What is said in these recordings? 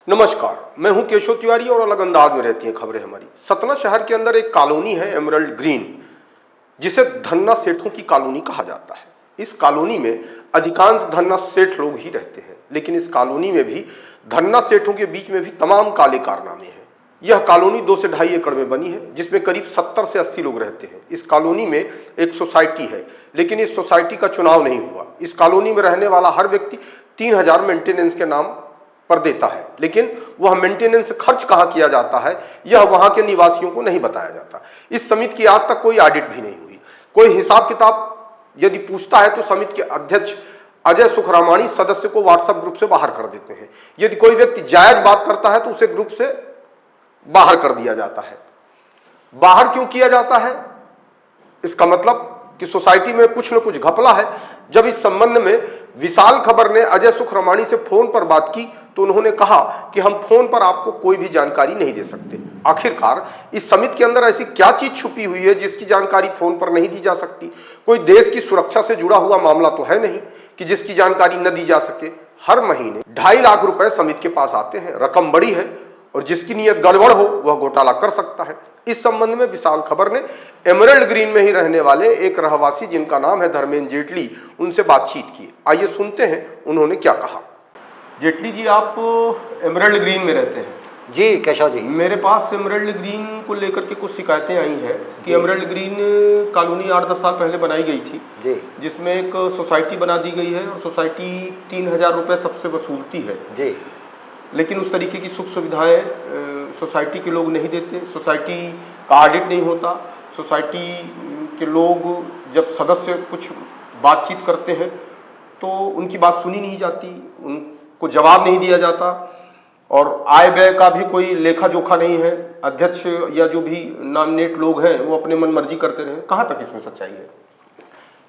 नमस्कार, मैं हूं केशव तिवारी और अलग अंदाज में रहती हैं खबरें हमारी। सतना शहर के अंदर एक कॉलोनी है एमरल्ड ग्रीन, जिसे धन्ना सेठों की कॉलोनी कहा जाता है। इस कॉलोनी में अधिकांश धन्ना सेठ लोग ही रहते हैं, लेकिन इस कॉलोनी में भी धन्ना सेठों के बीच में भी तमाम काले कारनामे हैं। यह कॉलोनी 2 से ढाई एकड़ में बनी है, जिसमें करीब 70 से 80 लोग रहते हैं। इस कॉलोनी में एक सोसाइटी है, लेकिन इस सोसाइटी का चुनाव नहीं हुआ। इस कॉलोनी में रहने वाला हर व्यक्ति 3000 मेंटेनेंस के नाम पर देता है, लेकिन वह मेंटेनेंस खर्च कहां किया जाता है यह वहां के निवासियों को नहीं बताया जाता। इस समिति की आज तक कोई ऑडिट भी नहीं हुई। कोई हिसाब किताब यदि पूछता है तो समिति के अध्यक्ष अजय सुखरामाणी सदस्य को व्हाट्सएप ग्रुप से बाहर कर देते हैं। यदि कोई व्यक्ति जायज बात करता है तो उसे ग्रुप से बाहर कर दिया जाता है। बाहर क्यों किया जाता है? इसका मतलब कि सोसाइटी में कुछ न कुछ घपला है। जब इस संबंध में विशाल खबर ने अजय सुखरामाणी से फोन पर बात की तो उन्होंने कहा कि हम फोन पर आपको कोई भी जानकारी नहीं दे सकते। आखिरकार इस समिति के अंदर ऐसी क्या चीज छुपी हुई है जिसकी जानकारी फोन पर नहीं दी जा सकती? कोई देश की सुरक्षा से जुड़ा हुआ मामला तो है नहीं कि जिसकी जानकारी न दी जा सके। हर महीने 2.5 लाख रुपए समिति के पास आते हैं। रकम बड़ी है और जिसकी नीयत गड़बड़ हो वह घोटाला कर सकता है। इस संबंध में विशाल खबर ने एमरल्ड ग्रीन में ही रहने वाले एक रहवासी जिनका नाम है धर्मेंद्र जेटली, उनसे बातचीत की। आइए सुनते हैं उन्होंने क्या कहा। जेटली जी, आप एमरल्ड ग्रीन में रहते हैं? जी केशव जी, मेरे पास एमरल्ड ग्रीन को लेकर के कुछ शिकायतें आई हैं कि एमरल्ड ग्रीन कॉलोनी 8-10 साल पहले बनाई गई थी जी, जिसमें एक सोसाइटी बना दी गई है और सोसाइटी 3000 रुपये सबसे वसूलती है जी, लेकिन उस तरीके की सुख सुविधाएं सोसाइटी के लोग नहीं देते। सोसाइटी का ऑडिट नहीं होता। सोसाइटी के लोग जब सदस्य कुछ बातचीत करते हैं तो उनकी बात सुनी नहीं जाती, उनको जवाब नहीं दिया जाता और आय व्यय का भी कोई लेखा जोखा नहीं है। अध्यक्ष या जो भी नॉमिनेट लोग हैं वो अपने मन मर्जी करते रहे। कहाँ तक इसमें सच्चाई है?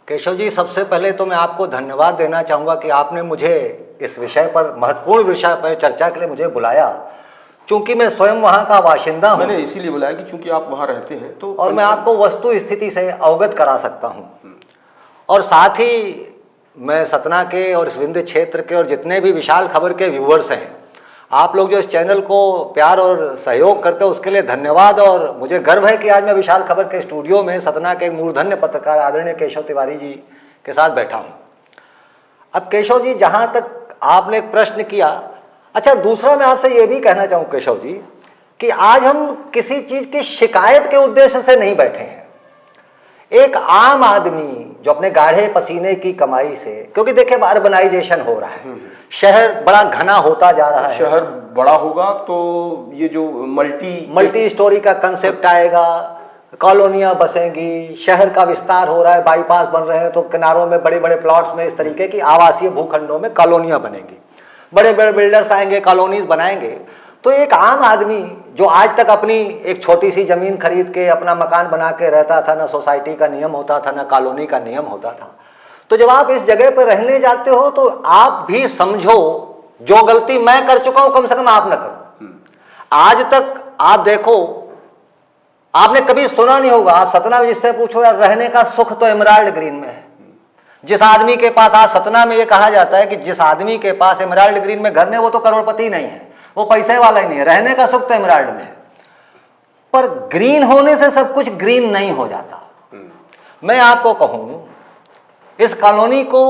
केशव जी, सबसे पहले तो मैं आपको धन्यवाद देना चाहूँगा कि आपने मुझे इस विषय पर, महत्वपूर्ण विषय पर चर्चा के लिए मुझे बुलाया। चूंकि मैं स्वयं वहाँ का बाशिंदा हूँ, मैंने इसीलिए बुलाया कि चूंकि आप वहाँ रहते हैं तो और मैं आपको वस्तु स्थिति से अवगत करा सकता हूँ। और साथ ही मैं सतना के और इस विंध्य क्षेत्र के और जितने भी विशाल खबर के व्यूअर्स हैं, आप लोग जो इस चैनल को प्यार और सहयोग करते हो उसके लिए धन्यवाद। और मुझे गर्व है कि आज मैं विशाल खबर के स्टूडियो में सतना के एक मूर्धन्य पत्रकार आदरणीय केशव तिवारी जी के साथ बैठा हूँ। अब केशव जी, जहाँ तक आपने एक प्रश्न किया, अच्छा दूसरा मैं आपसे ये भी कहना चाहूँ केशव जी कि आज हम किसी चीज़ की शिकायत के उद्देश्य से नहीं बैठे हैं। एक आम आदमी जो अपने गाढ़े पसीने की कमाई से, क्योंकि देखिए अर्बनाइजेशन हो रहा है, शहर बड़ा घना होता जा रहा है, शहर बड़ा होगा तो ये जो मल्टी स्टोरी का कंसेप्ट आएगा, कॉलोनियाँ बसेंगी, शहर का विस्तार हो रहा है, बाईपास बन रहे हैं तो किनारों में बड़े बड़े प्लॉट्स में इस तरीके की आवासीय भूखंडों में कॉलोनियाँ बनेंगी, बड़े बड़े बिल्डर्स आएंगे, कॉलोनीज बनाएंगे। तो एक आम आदमी जो आज तक अपनी एक छोटी सी जमीन खरीद के अपना मकान बना के रहता था, ना सोसाइटी का नियम होता था, ना कॉलोनी का नियम होता था, तो जब आप इस जगह पर रहने जाते हो तो आप भी समझो जो गलती मैं कर चुका हूं कम से कम आप ना करो। आज तक आप देखो, आपने कभी सुना नहीं होगा, आप सतना में जिससे पूछो यार रहने का सुख तो एमराल्ड ग्रीन में है। जिस आदमी के पास, आज सतना में ये कहा जाता है कि जिस आदमी के पास एमराल्ड ग्रीन में घर नहीं, वो तो करोड़पति नहीं है, वो पैसे वाला ही नहीं है। रहने का सुख तो एमराल्ड में है, पर ग्रीन होने से सब कुछ ग्रीन नहीं हो जाता। मैं आपको कहूं, इस कॉलोनी को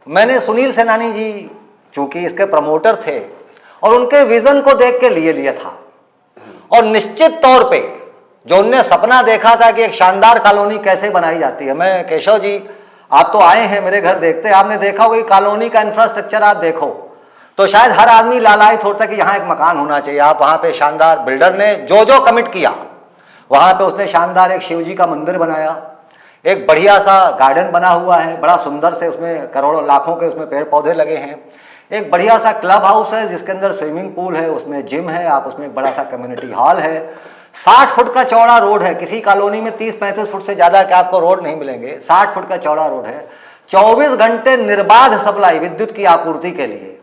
मैंने सुनील सेनानी जी चूंकि इसके प्रमोटर थे और उनके विजन को देख के लिए लिया था। और निश्चित तौर पे जो उनने सपना देखा था कि एक शानदार कॉलोनी कैसे बनाई जाती है, मैं केशव जी, आप तो आए हैं मेरे घर देखते, आपने देखा होगा कि कॉलोनी का इंफ्रास्ट्रक्चर आप देखो तो शायद हर आदमी लालायित होता कि यहाँ एक मकान होना चाहिए। आप वहाँ पे शानदार, बिल्डर ने जो जो कमिट किया वहाँ पे उसने शानदार एक शिव जी का मंदिर बनाया, एक बढ़िया सा गार्डन बना हुआ है, बड़ा सुंदर से, उसमें करोड़ों लाखों के उसमें पेड़ पौधे लगे हैं, एक बढ़िया सा क्लब हाउस है जिसके अंदर स्विमिंग पूल है, उसमें जिम है, आप उसमें एक बड़ा सा कम्युनिटी हॉल है, 60 फुट का चौड़ा रोड है। किसी कॉलोनी में 30-35 फुट से ज़्यादा के आपको रोड नहीं मिलेंगे, 60 फुट का चौड़ा रोड है। 24 घंटे निर्बाध सप्लाई विद्युत की आपूर्ति के लिए।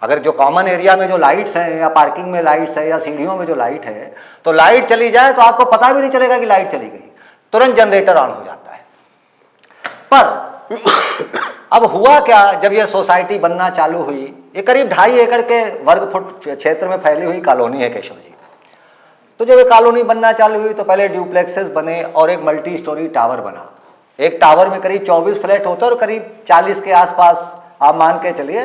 अगर जो कॉमन एरिया में जो लाइट्स हैं या पार्किंग में लाइट्स है या सीढ़ियों में जो लाइट है, तो लाइट चली जाए तो आपको पता भी नहीं चलेगा कि लाइट चली गई, तुरंत जनरेटर ऑन हो जाता है। पर अब हुआ क्या, जब यह सोसाइटी बनना चालू हुई ये करीब 2.5 एकड़ के वर्ग फुट क्षेत्र में फैली हुई कॉलोनी है केशव जी। तो जब ये कॉलोनी बनना चालू हुई तो पहले ड्यूप्लेक्सेस बने और एक मल्टी स्टोरी टावर बना। एक टावर में करीब 24 फ्लैट होते हैं और करीब 40 के आसपास आप मान के चलिए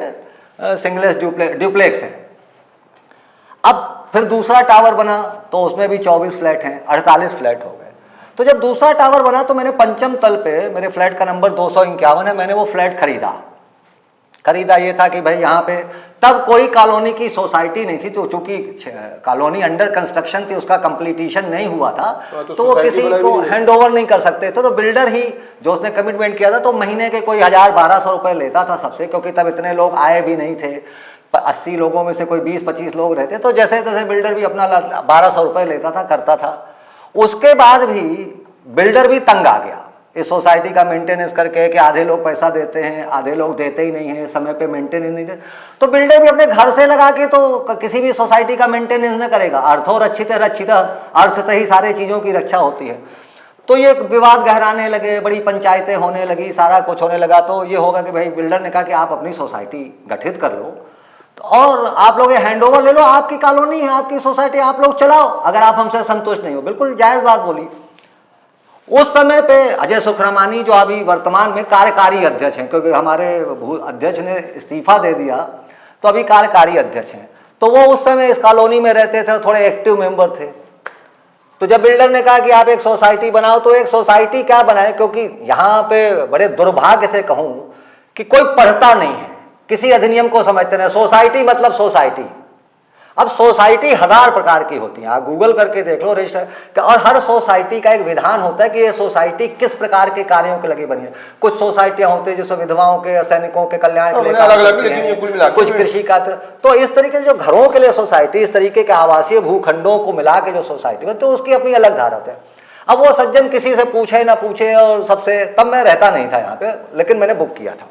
सिंगलेस ड्यूप्लेक्स हैं। अब फिर दूसरा टावर बना तो उसमें भी 24 फ्लैट हैं, 48 फ्लैट हो गए। तो जब दूसरा टावर बना तो मैंने पंचम तल पे, मेरे फ्लैट का नंबर 251 है, मैंने वो फ्लैट खरीदा ये था कि भाई यहाँ पे तब कोई कॉलोनी की सोसाइटी नहीं थी, तो चूंकि कॉलोनी अंडर कंस्ट्रक्शन थी, उसका कंप्लीटेशन नहीं हुआ था, तो वो किसी को हैंड ओवर नहीं कर सकते थे। तो बिल्डर ही जो उसने कमिटमेंट किया था तो महीने के कोई 1000-1200 रुपए लेता था सबसे, क्योंकि तब इतने लोग आए भी नहीं थे, 80 लोगों में से कोई 20-25 लोग रहते, तो जैसे तैसे बिल्डर भी अपना 1200 रुपए लेता था, करता था। उसके बाद भी बिल्डर भी तंग आ गया इस सोसाइटी का मेंटेनेंस करके कि आधे लोग पैसा देते हैं, आधे लोग देते ही नहीं हैं, समय पे मेंटेनेंस नहीं देते। तो बिल्डर भी अपने घर से लगा के तो किसी भी सोसाइटी का मेंटेनेंस न करेगा। अर्थो रक्षित रक्षित, अर्थ से ही सारे चीज़ों की रक्षा होती है। तो ये विवाद गहराने लगे, बड़ी पंचायतें होने लगी, सारा कुछ होने लगा। तो ये होगा कि भाई बिल्डर ने कहा कि आप अपनी सोसाइटी गठित कर लो और आप लोग ये हैंड ओवर ले लो, आपकी कॉलोनी है, आपकी सोसाइटी, आप लोग चलाओ, अगर आप हमसे संतुष्ट नहीं हो। बिल्कुल जायज़ बात बोली। उस समय पे अजय सुखरामानी जो अभी वर्तमान में कार्यकारी अध्यक्ष हैं, क्योंकि हमारे अध्यक्ष ने इस्तीफा दे दिया तो अभी कार्यकारी अध्यक्ष हैं, तो वो उस समय इस कॉलोनी में रहते थे, थोड़े एक्टिव मेंबर थे। तो जब बिल्डर ने कहा कि आप एक सोसाइटी बनाओ, तो एक सोसाइटी क्या बनाए, क्योंकि यहाँ पे बड़े दुर्भाग्य से कहूँ कि कोई पढ़ता नहीं है, किसी अधिनियम को समझते नहीं। सोसाइटी मतलब सोसाइटी। अब सोसाइटी 1000 प्रकार की होती हैं, आप गूगल करके देख लो रजिस्टर, और हर सोसाइटी का एक विधान होता है कि ये सोसाइटी किस प्रकार के कार्यों के लगे बनी है। कुछ सोसाइटियां होती है जिसमें विधवाओं के, सैनिकों के कल्याण के लिए, कुछ कृषि का। तो इस तरीके से जो घरों के लिए सोसाइटी, इस तरीके के आवासीय भूखंडों को मिला के जो सोसाइटी है, तो उसकी अपनी अलग धारा है। अब वो सज्जन किसी से पूछे ना पूछे, और सबसे, तब मैं रहता नहीं था यहाँ पे, लेकिन मैंने बुक किया था।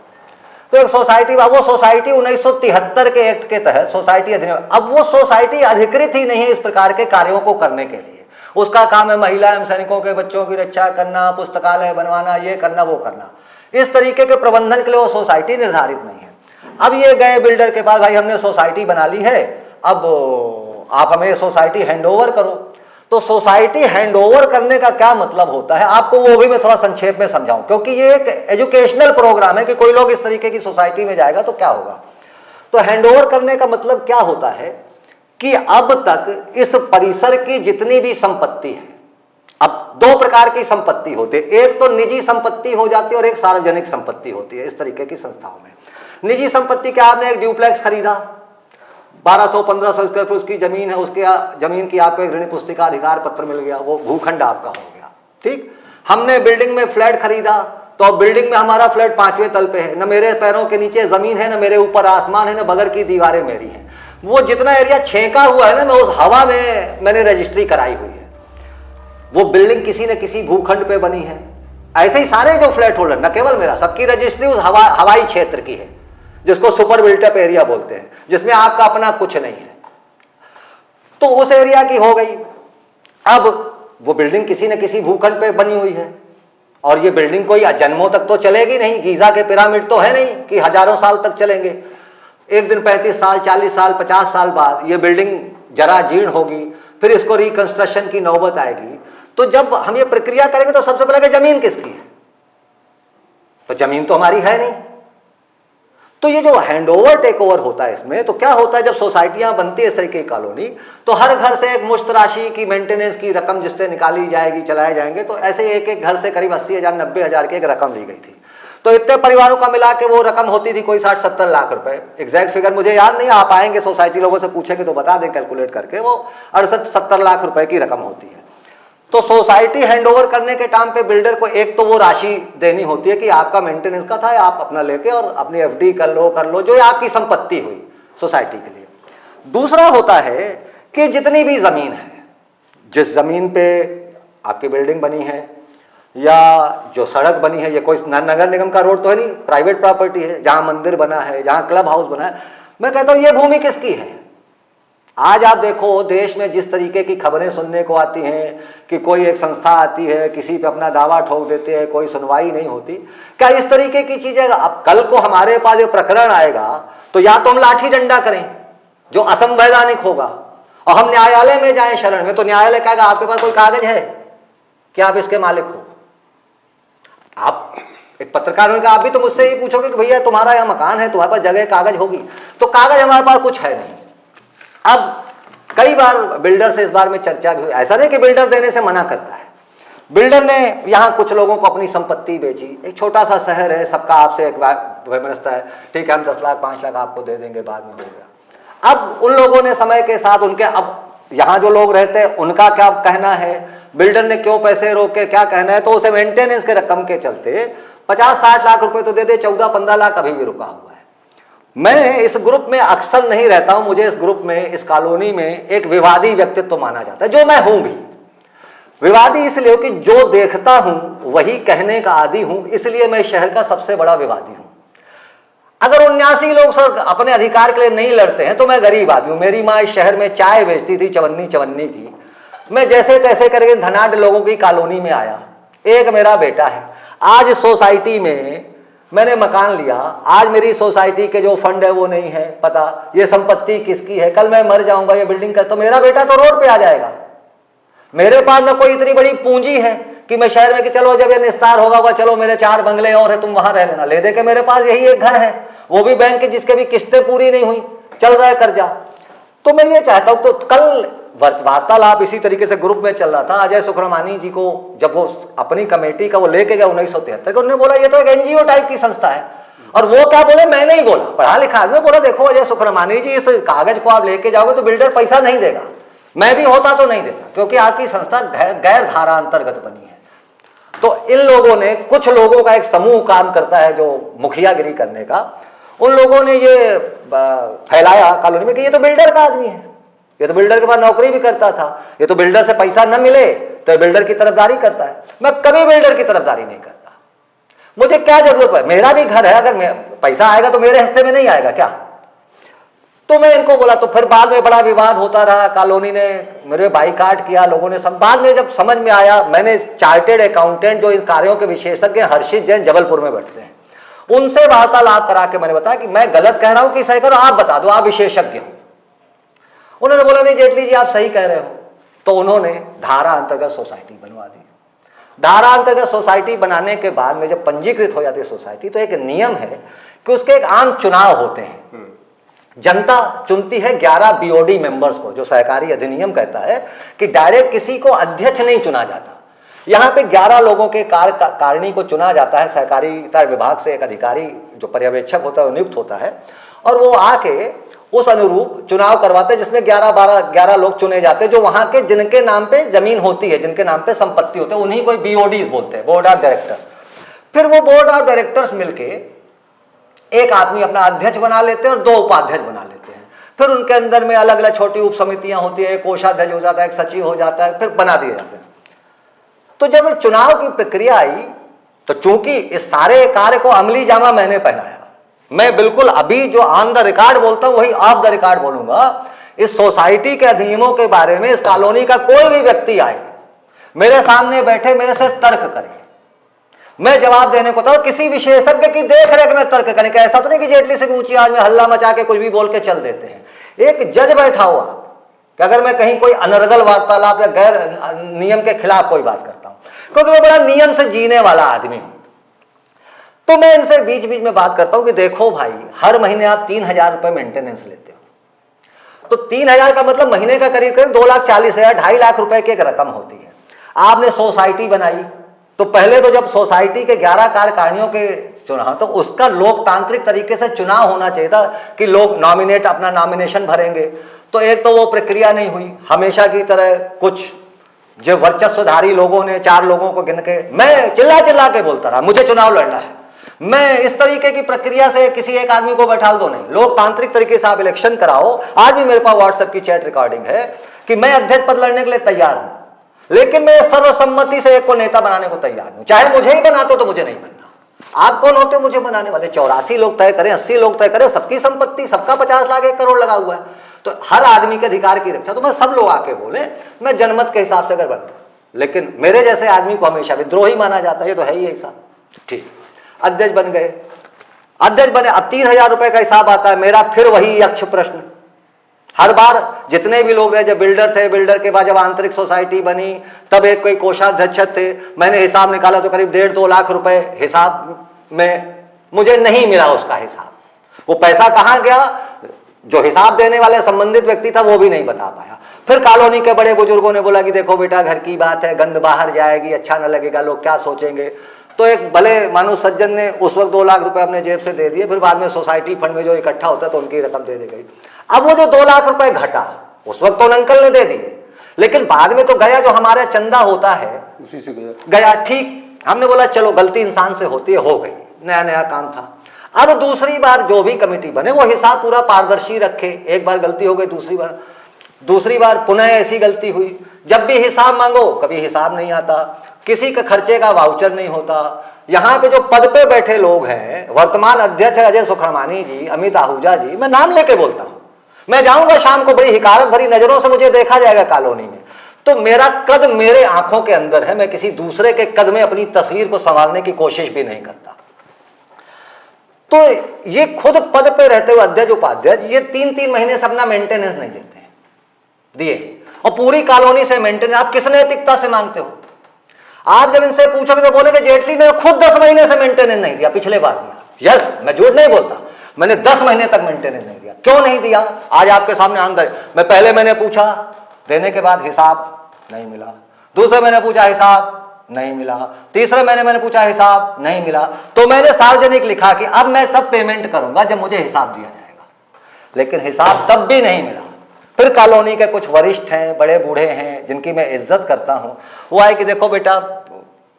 तो एक सोसाइटी, वो सोसाइटी 1973 के एक्ट के तहत सोसाइटी अधिनियम, अब वो सोसाइटी अधिकृत ही नहीं है इस प्रकार के कार्यों को करने के लिए। उसका काम है महिला एवं सैनिकों के बच्चों की रक्षा करना, पुस्तकालय बनवाना, ये करना, वो करना। इस तरीके के प्रबंधन के लिए वो सोसाइटी निर्धारित नहीं है। अब ये गए बिल्डर के पास, भाई हमने सोसाइटी बना ली है, अब आप हमें सोसाइटी हैंड ओवर करो। तो सोसाइटी हैंड ओवर करने का क्या मतलब होता है, आपको वो भी मैं थोड़ा संक्षेप में समझाऊं, क्योंकि ये एक एजुकेशनल प्रोग्राम है कि कोई लोग इस तरीके की सोसाइटी में जाएगा तो क्या होगा। तो हैंड ओवर करने का मतलब क्या होता है कि अब तक इस परिसर की जितनी भी संपत्ति है, अब 2 प्रकार की संपत्ति होती है, एक तो निजी संपत्ति हो जाती है और एक सार्वजनिक संपत्ति होती है। इस तरीके की संस्थाओं में निजी संपत्ति क्या, आपने एक ड्यूप्लेक्स खरीदा, 1200-1500 स्क्वायर फुट उसकी जमीन है, उसके जमीन की आपको एक ऋण पुस्तिका अधिकार पत्र मिल गया, वो भूखंड आपका हो गया। ठीक, हमने बिल्डिंग में फ्लैट खरीदा, तो अब बिल्डिंग में हमारा फ्लैट 5वें तल पे है, न मेरे पैरों के नीचे जमीन है, न मेरे ऊपर आसमान है, न बगल की दीवारें मेरी हैं। वो जितना एरिया छेका हुआ है ना, मैं उस हवा में मैंने रजिस्ट्री कराई हुई है। वो बिल्डिंग किसी न किसी भूखंड पे बनी है। ऐसे ही सारे जो फ्लैट होल्डर, न केवल मेरा, सबकी रजिस्ट्री उस हवाई क्षेत्र की है, जिसको सुपर बिल्टअप एरिया बोलते हैं, जिसमें आपका अपना कुछ नहीं है। तो उस एरिया की हो गई। अब वो बिल्डिंग किसी न किसी भूखंड पे बनी हुई है, और ये बिल्डिंग कोई जन्मों तक तो चलेगी नहीं, गीजा के पिरामिड तो है नहीं कि हजारों साल तक चलेंगे। एक दिन 35 साल, 40 साल, 50 साल बाद ये बिल्डिंग जरा जीर्ण होगी, फिर इसको रिकंस्ट्रक्शन की नौबत आएगी। तो जब हम ये प्रक्रिया करेंगे तो सबसे पहले कि जमीन किसकी है, तो जमीन तो हमारी है नहीं। तो ये जो हैंड ओवर टेक ओवर होता है इसमें, तो क्या होता है, जब सोसाइटियां बनती है इस तरीके की कॉलोनी, तो हर घर से एक मुश्त राशि की मेंटेनेंस की रकम जिससे निकाली जाएगी, चलाए जाएंगे। तो ऐसे एक एक घर से करीब 80,000 90,000 की एक रकम ली गई थी। तो इतने परिवारों का मिला के वो रकम होती थी कोई 60-70 लाख रुपए। एग्जैक्ट फिगर मुझे याद नहीं, आप आएंगे सोसाइटी लोगों से पूछेंगे तो बता दें कैलकुलेट करके, वो 68-70 लाख रुपए की रकम होती है। तो सोसाइटी हैंडओवर करने के टाइम पे बिल्डर को एक तो वो राशि देनी होती है कि आपका मेंटेनेंस का था, आप अपना लेके और अपनी एफडी कर लो जो आपकी संपत्ति हुई सोसाइटी के लिए। दूसरा होता है कि जितनी भी जमीन है, जिस जमीन पे आपकी बिल्डिंग बनी है या जो सड़क बनी है, ये कोई नगर निगम का रोड तो है नहीं, प्राइवेट प्रॉपर्टी है, जहां मंदिर बना है, जहां क्लब हाउस बना है, मैं कहता हूं ये भूमि किसकी है, आज आप देखो देश में जिस तरीके की खबरें सुनने को आती हैं कि कोई एक संस्था आती है, किसी पे अपना दावा ठोक देते हैं, कोई सुनवाई नहीं होती। क्या इस तरीके की चीजें अब कल को हमारे पास ये प्रकरण आएगा तो या तो हम लाठी डंडा करें जो असंवैधानिक होगा, और हम न्यायालय में जाएं शरण में, तो न्यायालय कहेगा आपके पास कोई कागज है कि आप इसके मालिक हो। आप एक पत्रकार होने का आप भी तो मुझसे ही पूछोगे कि भैया तुम्हारा यहाँ मकान है, तुम्हारे पास जगह कागज होगी, तो कागज हमारे पास कुछ है नहीं। अब कई बार बिल्डर से इस बार में चर्चा भी हुई, ऐसा नहीं कि बिल्डर देने से मना करता है। बिल्डर ने यहाँ कुछ लोगों को अपनी संपत्ति बेची, एक छोटा सा शहर है, सबका आपसे एक व्यवस्था है, ठीक है हम 10 लाख 5 लाख आपको दे देंगे, बाद में हो गया। अब उन लोगों ने समय के साथ उनके, अब यहाँ जो लोग रहते हैं उनका क्या कहना है, बिल्डर ने क्यों पैसे रोके, क्या कहना है, तो उसे मेंटेनेंस के रकम के चलते 50-60 लाख रुपए तो दे दे, 14-15 लाख अभी भी रुका हुआ है। मैं इस ग्रुप में अक्सर नहीं रहता हूं, मुझे इस ग्रुप में, इस कॉलोनी में एक विवादी व्यक्तित्व माना जाता है, जो मैं हूं भी। विवादी इसलिए कि जो देखता हूं वही कहने का आदी हूं, इसलिए मैं शहर का सबसे बड़ा विवादी हूं। अगर 79 लोग सर अपने अधिकार के लिए नहीं लड़ते हैं तो मैं गरीब आदमी हूं। मेरी माँ इस शहर में चाय बेचती थी चवन्नी की, मैं जैसे तैसे करके धनाढ़ लोगों की कॉलोनी में आया। एक मेरा बेटा है, आज सोसाइटी में मैंने मकान लिया, आज मेरी सोसाइटी के जो फंड है वो नहीं है पता, ये संपत्ति किसकी है, कल मैं मर जाऊंगा ये बिल्डिंग का, तो मेरा बेटा तो रोड पे आ जाएगा। मेरे पास ना कोई इतनी बड़ी पूंजी है कि मैं शहर में कि चलो जब ये निस्तार होगा चलो मेरे 4 बंगले और है तुम वहां रह लेना, ले दे के मेरे पास यही एक घर है, वो भी बैंक के जिसके भी किस्तें पूरी नहीं हुई, चल रहा है कर्जा। तो मैं ये चाहता हूं, तो कल वार्तालाप इसी तरीके से ग्रुप में चल रहा था। अजय सुखरमानी जी को जब वो अपनी कमेटी का वो लेके गया 1973 के, उन्होंने बोला ये तो एक एनजीओ टाइप की संस्था है, और वो क्या बोले, मैं नहीं बोला, पढ़ा लिखा आदमी बोला देखो अजय सुखरमानी जी इस कागज को आप लेके जाओगे तो बिल्डर पैसा नहीं देगा, मैं भी होता तो नहीं देता, क्योंकि आपकी संस्था गैर धारा अंतर्गत बनी है। तो इन लोगों ने, कुछ लोगों का एक समूह काम करता है जो मुखियागिरी करने का, उन लोगों ने ये फैलाया कॉलोनी में कि ये तो बिल्डर का आदमी है, ये तो बिल्डर के पास नौकरी भी करता था, ये तो बिल्डर से पैसा न मिले तो बिल्डर की तरफदारी करता है। मैं कभी बिल्डर की तरफदारी नहीं करता, मुझे क्या जरूरत है, मेरा भी घर है, अगर पैसा आएगा तो मेरे हिस्से में नहीं आएगा क्या। तो मैं इनको बोला, तो फिर बाद में बड़ा विवाद होता रहा, कॉलोनी ने मेरे बाइकाट किया, लोगों ने बाद में जब समझ में आया, मैंने चार्टेड अकाउंटेंट जो इन कार्यों के विशेषज्ञ हर्षित जैन जबलपुर में बैठते हैं, उनसे वार्तालाप करा के मैंने बताया कि मैं गलत कह रहा हूं कि सही करो, आप बता दो, आप विशेषज्ञ हो। उन्होंने बोला नहीं जेटली जी आप सही कह रहे हो। तो उन्होंने धारा अंतर्गत सोसाइटी बनवा दी। धारा अंतर्गत सोसाइटी बनाने के बाद में जब पंजीकृत हो जाती है सोसाइटी, तो एक नियम है कि उसके एक आम चुनाव होते हैं, जनता चुनती है 11 बीओडी मेंबर्स को, जो सहकारी अधिनियम कहता है कि डायरेक्ट किसी को अध्यक्ष नहीं चुना जाता। यहाँ पे 11 लोगों के कारिणी को चुना जाता है, सहकारिता विभाग से एक अधिकारी जो पर्यवेक्षक होता है वो नियुक्त होता है, और वो आके उस अनुरूप चुनाव करवाते हैं, जिसमें 11 लोग चुने जाते हैं, जो वहां के जिनके नाम पे जमीन होती है, जिनके नाम पे संपत्ति होती है, उन्हीं को बीओडी बोलते हैं, बोर्ड ऑफ डायरेक्टर। फिर वो बोर्ड ऑफ डायरेक्टर्स मिलके एक आदमी अपना अध्यक्ष बना लेते हैं और 2 उपाध्यक्ष बना लेते हैं। फिर उनके अंदर में अलग अलग छोटी उप समितियां होती है, एक कोषाध्यक्ष हो जाता है, एक सचिव हो जाता है, फिर बना दिए जाते हैं। तो जब चुनाव की प्रक्रिया आई, तो चूंकि इस सारे कार्य को अमली जामा मैंने पहनाया, मैं बिल्कुल अभी जो ऑन द रिकॉर्ड बोलता हूं वही ऑफ द रिकॉर्ड बोलूंगा। इस सोसाइटी के अधिनियमों के बारे में इस कॉलोनी का कोई भी व्यक्ति आए, मेरे सामने बैठे, मेरे से तर्क करे, मैं जवाब देने को था। किसी विशेषज्ञ की देख रेख में तर्क करने का, ऐसा तो नहीं कि जेटली से भी ऊंची आवाज में हल्ला मचा के कुछ भी बोल के चल देते हैं। एक जज बैठा हुआ कि अगर मैं कहीं कोई अनर्गल वार्तालाप या गैर नियम के खिलाफ कोई बात करता हूं, क्योंकि मैं बड़ा नियम से जीने वाला आदमी हूं, तो मैं इनसे बीच बीच में बात करता हूं कि देखो भाई, हर महीने आप 3000 रुपए मेंटेनेंस लेते हो, तो 3000 का मतलब महीने का करीब करीब 2,40,000, 2.5 लाख रुपए की एक रकम होती है। आपने सोसाइटी बनाई, तो पहले तो जब सोसाइटी के 11 कार्यकारिणियों के चुनाव, तो उसका लोकतांत्रिक तरीके से चुनाव होना चाहिए था कि लोग नॉमिनेट अपना नॉमिनेशन भरेंगे। तो एक तो वो प्रक्रिया नहीं हुई, हमेशा की तरह कुछ जो वर्चस्वधारी लोगों ने 4 लोगों को गिन के, मैं चिल्ला चिल्ला के बोलता रहा मुझे चुनाव लड़ना है, मैं इस तरीके की प्रक्रिया से किसी एक आदमी को बैठाल दो नहीं, लोकतांत्रिक तरीके से आप इलेक्शन कराओ। आज भी मेरे पास व्हाट्सएप की चैट रिकॉर्डिंग है कि मैं अध्यक्ष पद लड़ने के लिए तैयार हूं, लेकिन मैं सर्वसम्मति से एक को नेता बनाने को तैयार हूं, चाहे मुझे ही बनाते तो मुझे नहीं बनना। आप कौन होते हो मुझे बनाने वाले? 84 लोग तय करें, 80 लोग तय करें, सबकी संपत्ति, सबका 50 लाख 1 करोड़ लगा हुआ है। तो हर आदमी के अधिकार की रक्षा, तो मैं सब लोग आके बोले, मैं जनमत के हिसाब से अगर बन, लेकिन मेरे जैसे आदमी को हमेशा विद्रोही माना जाता है, ये तो है ही ऐसा। ठीक, अध्यक्ष बन गए, अध्यक्ष बने, अब 3,000 रुपए का हिसाब आता है मेरा, फिर वही यक्ष प्रश्न। हर बार जितने भी लोग रहे, जब बिल्डर थे, बिल्डर के बाद जब आंतरिक सोसाइटी बनी, तब एक कोई कोषाध्यक्ष थे, मैंने हिसाब निकाला तो करीब 1.5-2 लाख रुपए हिसाब में मुझे नहीं मिला उसका हिसाब। वो पैसा कहाँ गया, जो हिसाब देने वाले संबंधित व्यक्ति था वो भी नहीं बता पाया। फिर कॉलोनी के बड़े बुजुर्गों ने बोला कि देखो बेटा, घर की बात है, गंद बाहर जाएगी, अच्छा न लगेगा, लोग क्या सोचेंगे। तो एक भले मानुष सज्जन ने उस वक्त 2 लाख रुपए अपने जेब से दे दिए, फिर बाद में सोसाइटी फंड में जो इकट्ठा होता है तो उनकी रकम दे दी गई। अब वो जो 2 लाख रुपए घटा, उस वक्त तो उन अंकल ने दे दिए, लेकिन बाद में तो गया जो हमारा चंदा होता है उसी से गया। ठीक, हमने बोला चलो गलती इंसान से होती है, हो गई, नया नया काम था। अब दूसरी बार जो भी कमेटी बने वो हिसाब पूरा पारदर्शी रखे। एक बार गलती हो गई, दूसरी बार पुनः ऐसी गलती हुई, जब भी हिसाब मांगो कभी हिसाब नहीं आता, किसी का खर्चे का वाउचर नहीं होता। यहाँ पे जो पद पे बैठे लोग हैं, वर्तमान अध्यक्ष अजय सुखरमानी जी, अमित आहूजा जी, मैं नाम लेके बोलता हूँ, मैं जाऊंगा शाम को, बड़ी हिकारत भरी नजरों से मुझे देखा जाएगा कॉलोनी में, तो मेरा कद मेरे आंखों के अंदर है, मैं किसी दूसरे के कद में अपनी तस्वीर को संवारने की कोशिश भी नहीं करता। तो ये खुद पद पे रहते हुए अध्यक्ष उपाध्यक्ष ये 3-3 महीने से अपना मेंटेनेंस नहीं देते दिए, और पूरी कॉलोनी से मेंटेनेंस आप किस नैतिकता से मांगते हो? आप जब इनसे पूछोगे तो बोलेंगे जेटली ने खुद 10 महीने से मेंटेनेंस नहीं दिया, पिछले बार दिया। यस, मैं झूठ नहीं बोलता, मैंने 10 महीने तक मेंटेनेंस नहीं दिया। क्यों नहीं दिया? आज आपके सामने आंदर, मैं पहले मैंने पूछा, देने के बाद हिसाब नहीं मिला, दूसरे मैंने पूछा हिसाब नहीं मिला, तीसरे महीने मैंने पूछा हिसाब नहीं मिला, तो मैंने सार्वजनिक लिखा कि अब मैं तब पेमेंट करूंगा जब मुझे हिसाब दिया जाएगा, लेकिन हिसाब तब भी नहीं मिला। फिर कॉलोनी के कुछ वरिष्ठ हैं, बड़े बूढ़े हैं, जिनकी मैं इज्जत करता हूं, वो आए कि देखो बेटा,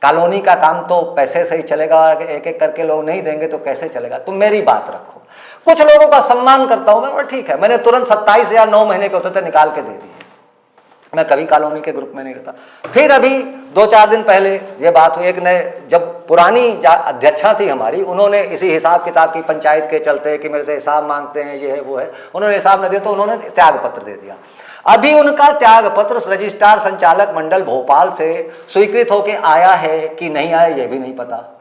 कॉलोनी का काम तो पैसे से ही चलेगा, एक एक करके लोग नहीं देंगे तो कैसे चलेगा, तुम मेरी बात रखो। कुछ लोगों का सम्मान करता हूं मैं, ठीक है, मैंने तुरंत 27,000 9 महीने के होते थे निकाल के दे दिए, मैं कभी कॉलोनी के ग्रुप में नहीं रहता। फिर अभी 2-4 दिन पहले ये बात हुई, एक नए, जब पुरानी अध्यक्षा थी हमारी, उन्होंने इसी हिसाब किताब की पंचायत के चलते कि मेरे से हिसाब मांगते हैं, ये है वो है, उन्होंने हिसाब न दिया तो उन्होंने त्याग पत्र दे दिया। अभी उनका त्याग पत्र रजिस्ट्रार संचालक मंडल भोपाल से स्वीकृत होकर आया है कि नहीं आया ये भी नहीं पता।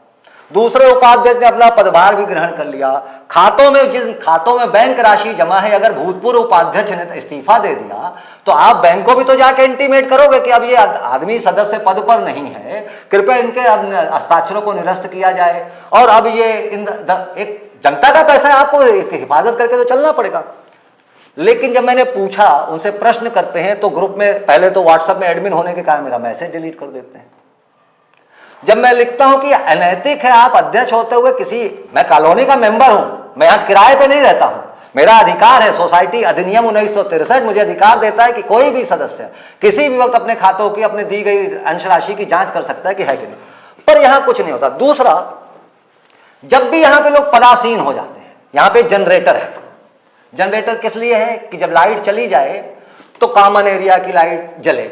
दूसरे उपाध्यक्ष ने अपना पदभार भी ग्रहण कर लिया। खातों में, जिन खातों में बैंक राशि जमा है, अगर भूतपूर्व उपाध्यक्ष ने इस्तीफा दे दिया तो आप बैंक को भी तो जाके इंटीमेट करोगे कि अब ये आदमी सदस्य पद पर नहीं है, कृपया इनके अब हस्ताक्षरों को निरस्त किया जाए, और अब ये एक जनता का पैसा है, आपको हिफाजत करके तो चलना पड़ेगा। लेकिन जब मैंने पूछा, उनसे प्रश्न करते हैं तो ग्रुप में, पहले तो व्हाट्सएप में एडमिन होने के कारण मेरा मैसेज डिलीट कर देते हैं। जब मैं लिखता हूं कि अनैतिक है आप अध्यक्ष होते हुए किसी, मैं कॉलोनी का मेंबर हूं, मैं यहां किराए पे नहीं रहता हूं, मेरा अधिकार है, सोसाइटी अधिनियम 1963 मुझे अधिकार देता है कि कोई भी सदस्य किसी भी वक्त अपने खातों की, अपने दी गई अंश राशि की जांच कर सकता है कि है कि नहीं, पर यहां कुछ नहीं होता। दूसरा, जब भी यहां पे लोग पदासीन हो जाते हैं, यहां पे जनरेटर है, जनरेटर किस लिए है कि जब लाइट चली जाए तो कॉमन एरिया की लाइट जले।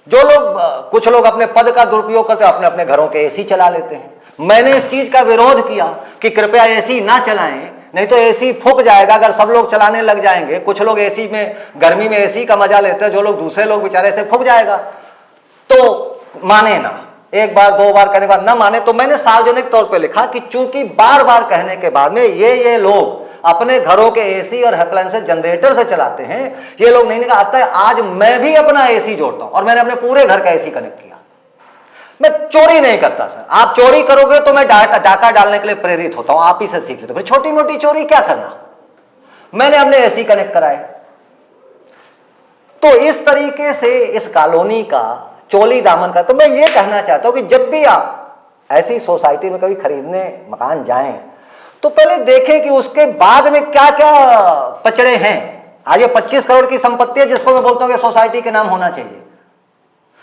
जो लोग, कुछ लोग अपने पद का दुरुपयोग करते हैं, अपने अपने घरों के एसी चला लेते हैं। मैंने इस चीज का विरोध किया कि कृपया एसी ना चलाएं, नहीं तो एसी फूक जाएगा अगर सब लोग चलाने लग जाएंगे। कुछ लोग एसी में, गर्मी में एसी का मजा लेते हैं, जो लोग दूसरे लोग बेचारे से फूक जाएगा। तो माने ना, एक बार 2 बार कहने के बाद ना माने, तो मैंने सार्वजनिक तौर पे लिखा कि चूंकि बार बार कहने के बाद में ये लोग अपने घरों के एसी और अप्लायंसेस जनरेटर से चलाते हैं, ये लोग नहीं निकालता है। आज मैं भी अपना एसी जोड़ता हूं और मैंने अपने पूरे घर का एसी कनेक्ट किया। मैं चोरी नहीं करता सर, आप चोरी करोगे तो मैं डाका डालने के लिए प्रेरित होता हूं, आप ही से सीख लेते। फिर छोटी मोटी चोरी क्या करना, मैंने अपने एसी कनेक्ट कराए। तो इस तरीके से इस कॉलोनी का चोली दामन का, तो मैं ये कहना चाहता हूं कि जब भी आप ऐसी सोसाइटी में कभी खरीदने मकान जाएं तो पहले देखें कि उसके बाद में क्या क्या पचड़े हैं। आज ये 25 करोड़ की संपत्ति है जिसको मैं बोलता हूं कि सोसाइटी के नाम होना चाहिए।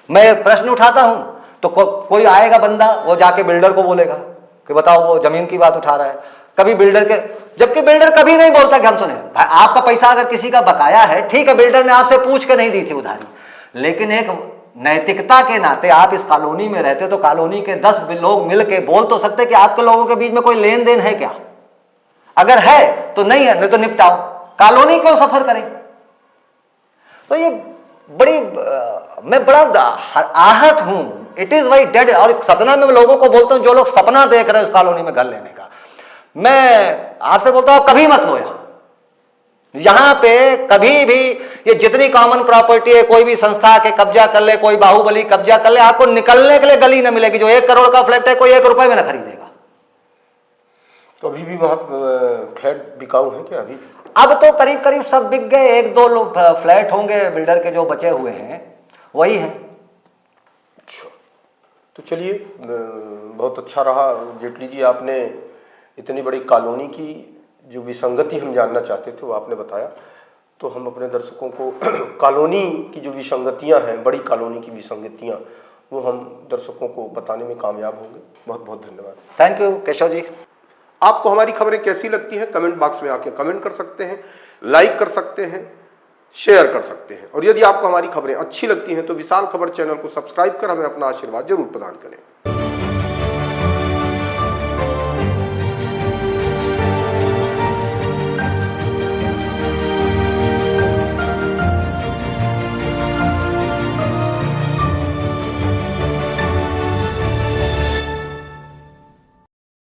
मैं प्रश्न उठाता हूं तो कोई आएगा बंदा, वो जाके बिल्डर को बोलेगा कि बताओ वो जमीन की बात उठा रहा है। कभी बिल्डर के, जबकि बिल्डर कभी नहीं बोलता कि हम सुने आपका पैसा अगर किसी का बकाया है, ठीक है, बिल्डर ने आपसे पूछ के नहीं दी थी उधारी, लेकिन एक नैतिकता के नाते आप इस कॉलोनी में रहते तो कॉलोनी के 10 लोग मिल के बोल तो सकते कि आपके लोगों के बीच में कोई लेन देन है क्या। अगर है तो नहीं है, नहीं तो निपटाओ, कॉलोनी क्यों सफर करें। तो ये बड़ी मैं बड़ा आहत हूं। It is why dead. और सतना में लोगों को बोलता हूं, जो लोग सपना देख रहे हैं उस कॉलोनी में घर लेने का, मैं आपसे बोलता हूं कभी मत लो। यहां पे कभी भी ये जितनी कॉमन प्रॉपर्टी है, कोई भी संस्था के कब्जा कर ले, कोई बाहुबली कब्जा कर ले, आपको निकलने के लिए गली ना मिलेगी। जो 1 करोड़ का फ्लैट है कोई 1 रुपए में ना खरीदेगा। तो अभी भी वहां फ्लैट बिकाऊ है क्या? अभी अब तो करीब करीब सब बिक गए। 1-2 फ्लैट होंगे बिल्डर के जो बचे हुए हैं, वही है। अच्छा, तो चलिए, बहुत अच्छा रहा जेटली जी, आपने इतनी बड़ी कॉलोनी की जो विसंगति हम जानना चाहते थे वो आपने बताया। तो हम अपने दर्शकों को कॉलोनी की जो विसंगतियां हैं, बड़ी कॉलोनी की विसंगतियां, वो हम दर्शकों को बताने में कामयाब होंगे। बहुत बहुत धन्यवाद। Thank you Keshav ji. आपको हमारी खबरें कैसी लगती हैं कमेंट बॉक्स में आके कमेंट कर सकते हैं, लाइक कर सकते हैं, शेयर कर सकते हैं। और यदि आपको हमारी खबरें अच्छी लगती हैं तो विशाल खबर चैनल को सब्सक्राइब कर हमें अपना आशीर्वाद जरूर प्रदान करें।